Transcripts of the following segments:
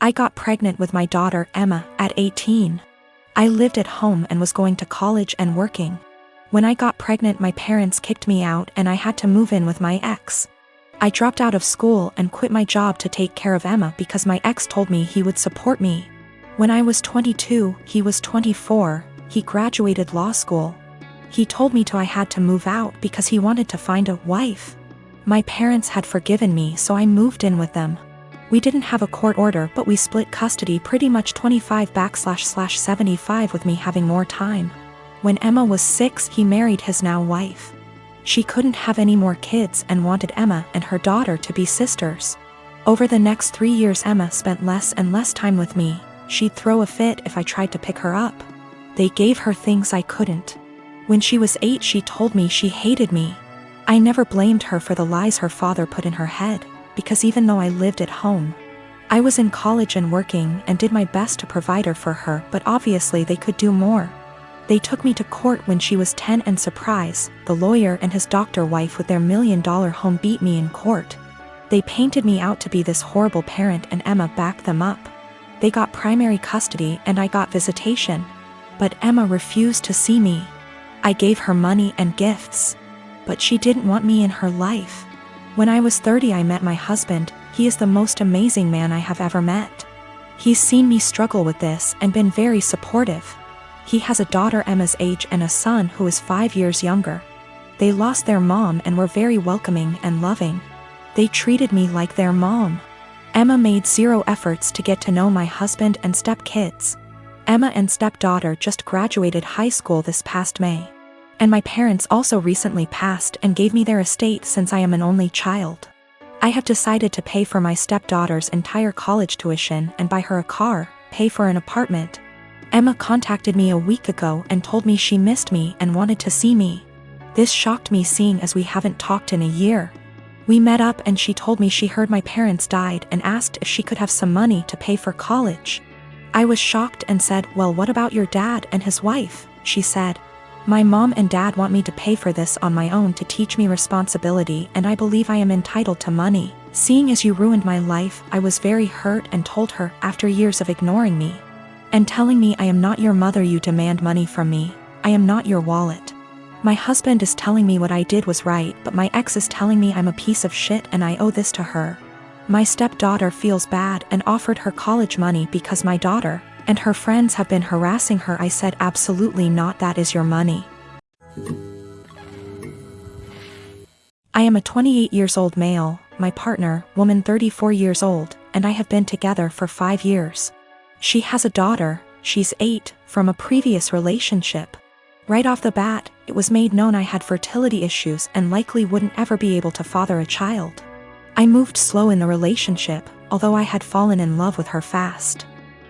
I got pregnant with my daughter Emma at 18. I lived at home and was going to college and working. When I got pregnant, my parents kicked me out and I had to move in with my ex. I dropped out of school and quit my job to take care of Emma because my ex told me he would support me. When I was 22, he was 24, he graduated law school. He told me I had to move out because he wanted to find a wife. My parents had forgiven me, so I moved in with them. We didn't have a court order, but we split custody pretty much 25//75 with me having more time. When Emma was 6, he married his now wife. She couldn't have any more kids and wanted Emma and her daughter to be sisters. Over the next 3 years, Emma spent less and less time with me. She'd throw a fit if I tried to pick her up. They gave her things I couldn't. When she was 8, she told me she hated me. I never blamed her for the lies her father put in her head, because even though I lived at home, I was in college and working and did my best to provide her for her, but obviously they could do more. They took me to court when she was 10 and surprise, the lawyer and his doctor wife with their $1 million home beat me in court. They painted me out to be this horrible parent and Emma backed them up. They got primary custody and I got visitation. But Emma refused to see me. I gave her money and gifts. But she didn't want me in her life. When I was 30, I met my husband. He is the most amazing man I have ever met. He's seen me struggle with this and been very supportive. He has a daughter Emma's age and a son who is 5 years younger. They lost their mom and were very welcoming and loving. They treated me like their mom. Emma made zero efforts to get to know my husband and stepkids. Emma and stepdaughter just graduated high school this past May. And my parents also recently passed and gave me their estate since I am an only child. I have decided to pay for my stepdaughter's entire college tuition and buy her a car, pay for an apartment. Emma contacted me a week ago and told me she missed me and wanted to see me. This shocked me, seeing as we haven't talked in a year. We met up and she told me she heard my parents died and asked if she could have some money to pay for college. I was shocked and said, "Well, what about your dad and his wife?" She said, "My mom and dad want me to pay for this on my own to teach me responsibility, and I believe I am entitled to money. Seeing as you ruined my life," I was very hurt and told her, after years of ignoring me and telling me I am not your mother, you demand money from me. I am not your wallet. My husband is telling me what I did was right, but my ex is telling me I'm a piece of shit and I owe this to her. My stepdaughter feels bad and offered her college money because my daughter and her friends have been harassing her. I said, "Absolutely not, that is your money." I am a 28 years old male, my partner, woman 34 years old, and I have been together for 5 years. She has a daughter, she's 8, from a previous relationship. Right off the bat, it was made known I had fertility issues and likely wouldn't ever be able to father a child. I moved slow in the relationship, although I had fallen in love with her fast.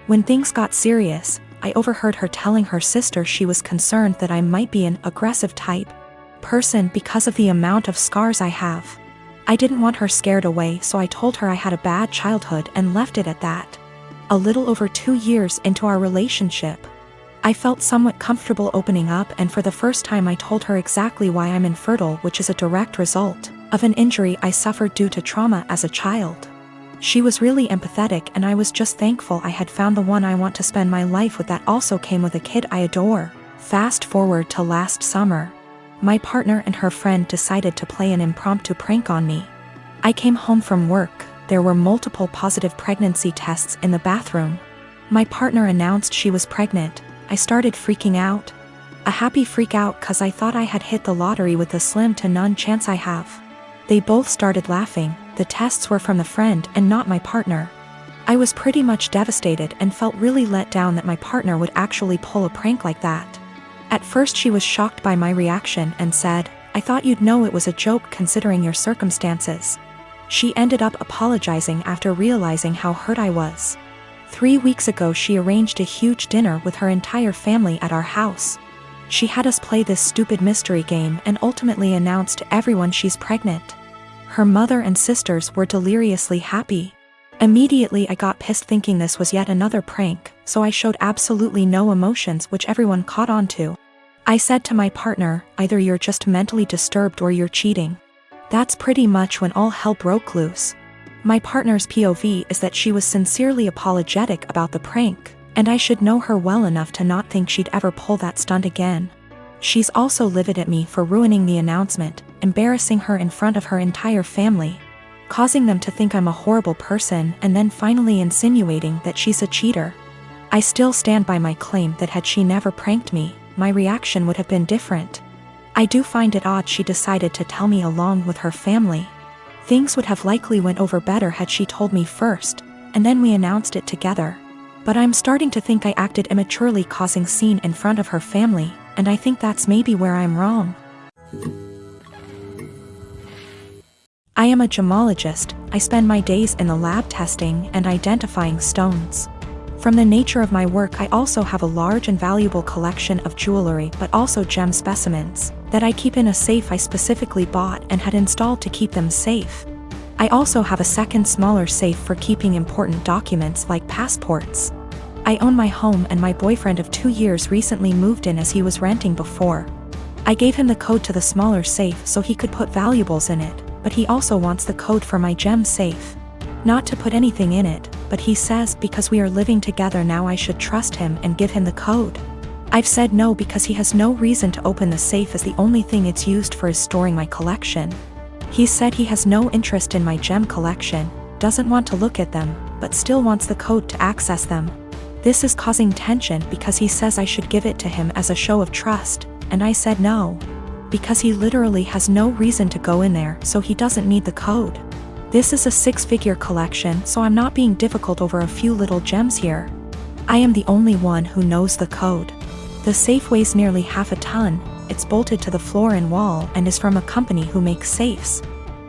When things got serious, I overheard her telling her sister she was concerned that I might be an aggressive type person because of the amount of scars I have. I didn't want her scared away, so I told her I had a bad childhood and left it at that. A little over 2 years into our relationship, I felt somewhat comfortable opening up, and for the first time I told her exactly why I'm infertile, which is a direct result of an injury I suffered due to trauma as a child. She was really empathetic and I was just thankful I had found the one I want to spend my life with that also came with a kid I adore. Fast forward to last summer. My partner and her friend decided to play an impromptu prank on me. I came home from work. There were multiple positive pregnancy tests in the bathroom. My partner announced she was pregnant. I started freaking out. A happy freak out cause I thought I had hit the lottery with the slim to none chance I have. They both started laughing. The tests were from the friend and not my partner. I was pretty much devastated and felt really let down that my partner would actually pull a prank like that. At first she was shocked by my reaction and said, "I thought you'd know it was a joke considering your circumstances." She ended up apologizing after realizing how hurt I was. 3 weeks ago she arranged a huge dinner with her entire family at our house. She had us play this stupid mystery game and ultimately announced to everyone she's pregnant. Her mother and sisters were deliriously happy. Immediately I got pissed thinking this was yet another prank, so I showed absolutely no emotions, which everyone caught on to. I said to my partner, "Either you're just mentally disturbed or you're cheating." That's pretty much when all hell broke loose. My partner's POV is that she was sincerely apologetic about the prank, and I should know her well enough to not think she'd ever pull that stunt again. She's also livid at me for ruining the announcement, embarrassing her in front of her entire family, causing them to think I'm a horrible person, and then finally insinuating that she's a cheater. I still stand by my claim that had she never pranked me, my reaction would have been different. I do find it odd she decided to tell me along with her family. Things would have likely went over better had she told me first, and then we announced it together. But I'm starting to think I acted immaturely, causing scene in front of her family, and I think that's maybe where I'm wrong. I am a gemologist. I spend my days in the lab testing and identifying stones. From the nature of my work, I also have a large and valuable collection of jewelry, but also gem specimens that I keep in a safe I specifically bought and had installed to keep them safe. I also have a second smaller safe for keeping important documents like passports. I own my home, and my boyfriend of 2 years recently moved in as he was renting before. I gave him the code to the smaller safe so he could put valuables in it, but he also wants the code for my gem safe. Not to put anything in it, but he says because we are living together now I should trust him and give him the code. I've said no because he has no reason to open the safe, as the only thing it's used for is storing my collection. He said he has no interest in my gem collection, doesn't want to look at them, but still wants the code to access them. This is causing tension because he says I should give it to him as a show of trust, and I said no, because he literally has no reason to go in there, so he doesn't need the code. This is a 6-figure collection, so I'm not being difficult over a few little gems here. I am the only one who knows the code. The safe weighs nearly half a ton, it's bolted to the floor and wall, and is from a company who makes safes,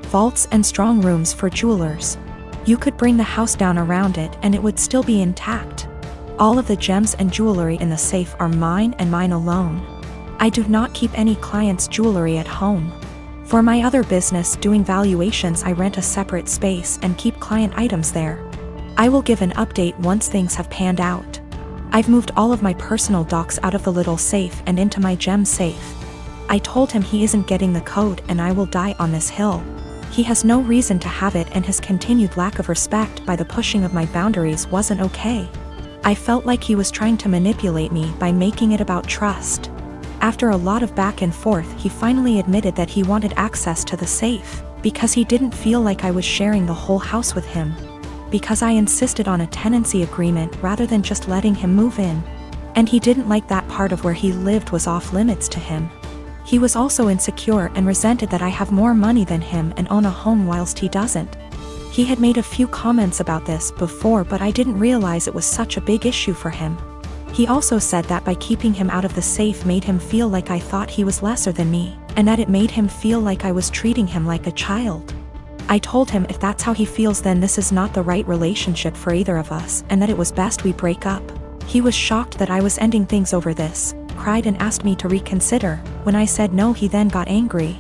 vaults and strong rooms for jewelers. You could bring the house down around it and it would still be intact. All of the gems and jewelry in the safe are mine and mine alone. I do not keep any clients' jewelry at home. For my other business doing valuations, I rent a separate space and keep client items there. I will give an update once things have panned out. I've moved all of my personal docs out of the little safe and into my gem safe. I told him he isn't getting the code and I will die on this hill. He has no reason to have it, and his continued lack of respect by the pushing of my boundaries wasn't okay. I felt like he was trying to manipulate me by making it about trust. After a lot of back and forth, he finally admitted that he wanted access to the safe, because he didn't feel like I was sharing the whole house with him. Because I insisted on a tenancy agreement rather than just letting him move in. And he didn't like that part of where he lived was off limits to him. He was also insecure and resented that I have more money than him and own a home whilst he doesn't. He had made a few comments about this before, but I didn't realize it was such a big issue for him. He also said that by keeping him out of the safe made him feel like I thought he was lesser than me, and that it made him feel like I was treating him like a child. I told him if that's how he feels, then this is not the right relationship for either of us, and that it was best we break up. He was shocked that I was ending things over this, cried and asked me to reconsider. When I said no, he then got angry.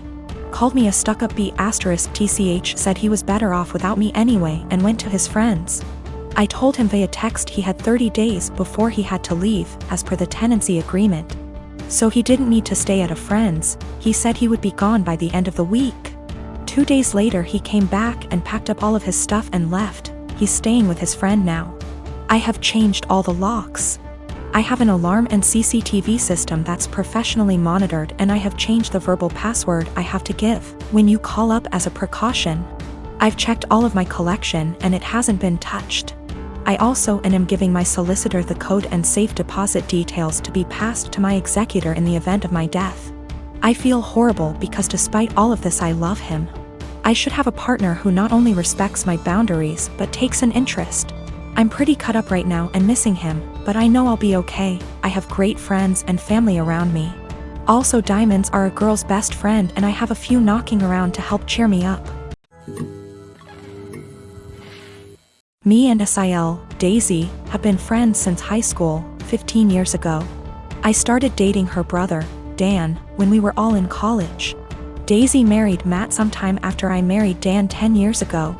Called me a stuck-up B***tch, said he was better off without me anyway, and went to his friends. I told him via text he had 30 days before he had to leave, as per the tenancy agreement. So he didn't need to stay at a friend's, he said he would be gone by the end of the week. 2 days later he came back and packed up all of his stuff and left. He's staying with his friend now. I have changed all the locks. I have an alarm and CCTV system that's professionally monitored, and I have changed the verbal password I have to give when you call up as a precaution. I've checked all of my collection and it hasn't been touched. I also am giving my solicitor the code and safe deposit details to be passed to my executor in the event of my death. I feel horrible because despite all of this I love him. I should have a partner who not only respects my boundaries but takes an interest. I'm pretty cut up right now and missing him, but I know I'll be okay. I have great friends and family around me. Also, diamonds are a girl's best friend, and I have a few knocking around to help cheer me up. Me and Sil, Daisy, have been friends since high school, 15 years ago. I started dating her brother, Dan, when we were all in college. Daisy married Matt sometime after I married Dan 10 years ago.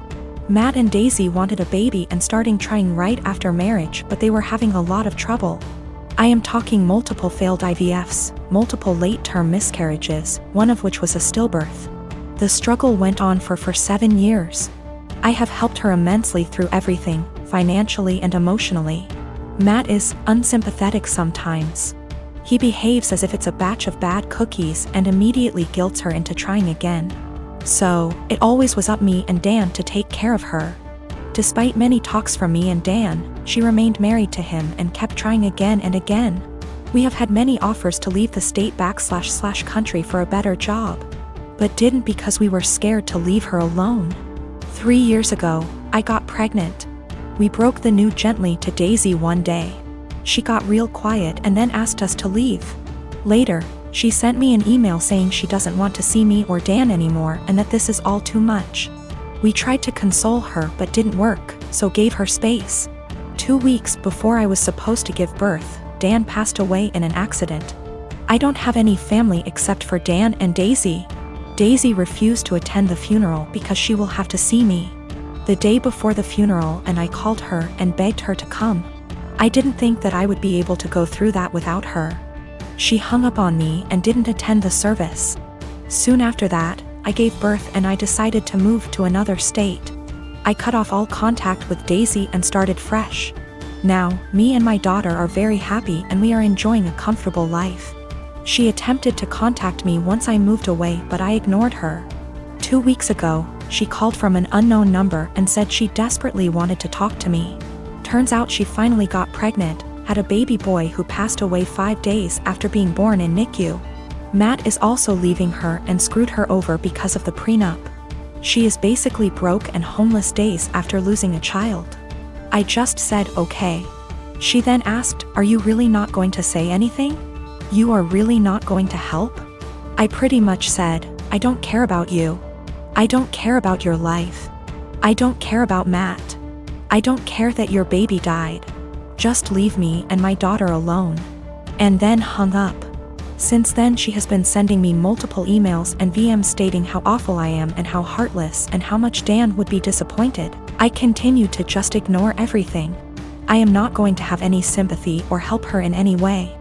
Matt and Daisy wanted a baby and starting trying right after marriage, but they were having a lot of trouble. I am talking multiple failed IVFs, multiple late-term miscarriages, one of which was a stillbirth. The struggle went on for 7 years. I have helped her immensely through everything, financially and emotionally. Matt is unsympathetic sometimes. He behaves as if it's a batch of bad cookies and immediately guilts her into trying again. So, it always was up me and Dan to take care of her. Despite many talks from me and Dan, she remained married to him and kept trying again and again. We have had many offers to leave the state / country for a better job, but didn't because we were scared to leave her alone. 3 years ago, I got pregnant. We broke the news gently to Daisy one day. She got real quiet and then asked us to leave. Later, she sent me an email saying she doesn't want to see me or Dan anymore and that this is all too much. We tried to console her but didn't work, so gave her space. 2 weeks before I was supposed to give birth, Dan passed away in an accident. I don't have any family except for Dan and Daisy. Daisy refused to attend the funeral because she will have to see me. The day before the funeral, and I called her and begged her to come. I didn't think that I would be able to go through that without her. She hung up on me and didn't attend the service. Soon after that, I gave birth and I decided to move to another state. I cut off all contact with Daisy and started fresh. Now, me and my daughter are very happy and we are enjoying a comfortable life. She attempted to contact me once I moved away, but I ignored her. 2 weeks ago, she called from an unknown number and said she desperately wanted to talk to me. Turns out she finally got pregnant, had a baby boy who passed away 5 days after being born in NICU. Matt is also leaving her and screwed her over because of the prenup. She is basically broke and homeless days after losing a child. I just said okay. She then asked, "Are you really not going to say anything? You are really not going to help?" I pretty much said, "I don't care about you. I don't care about your life. I don't care about Matt. I don't care that your baby died. Just leave me and my daughter alone." And then hung up. Since then she has been sending me multiple emails and VMs stating how awful I am and how heartless and how much Dan would be disappointed. I continue to just ignore everything. I am not going to have any sympathy or help her in any way.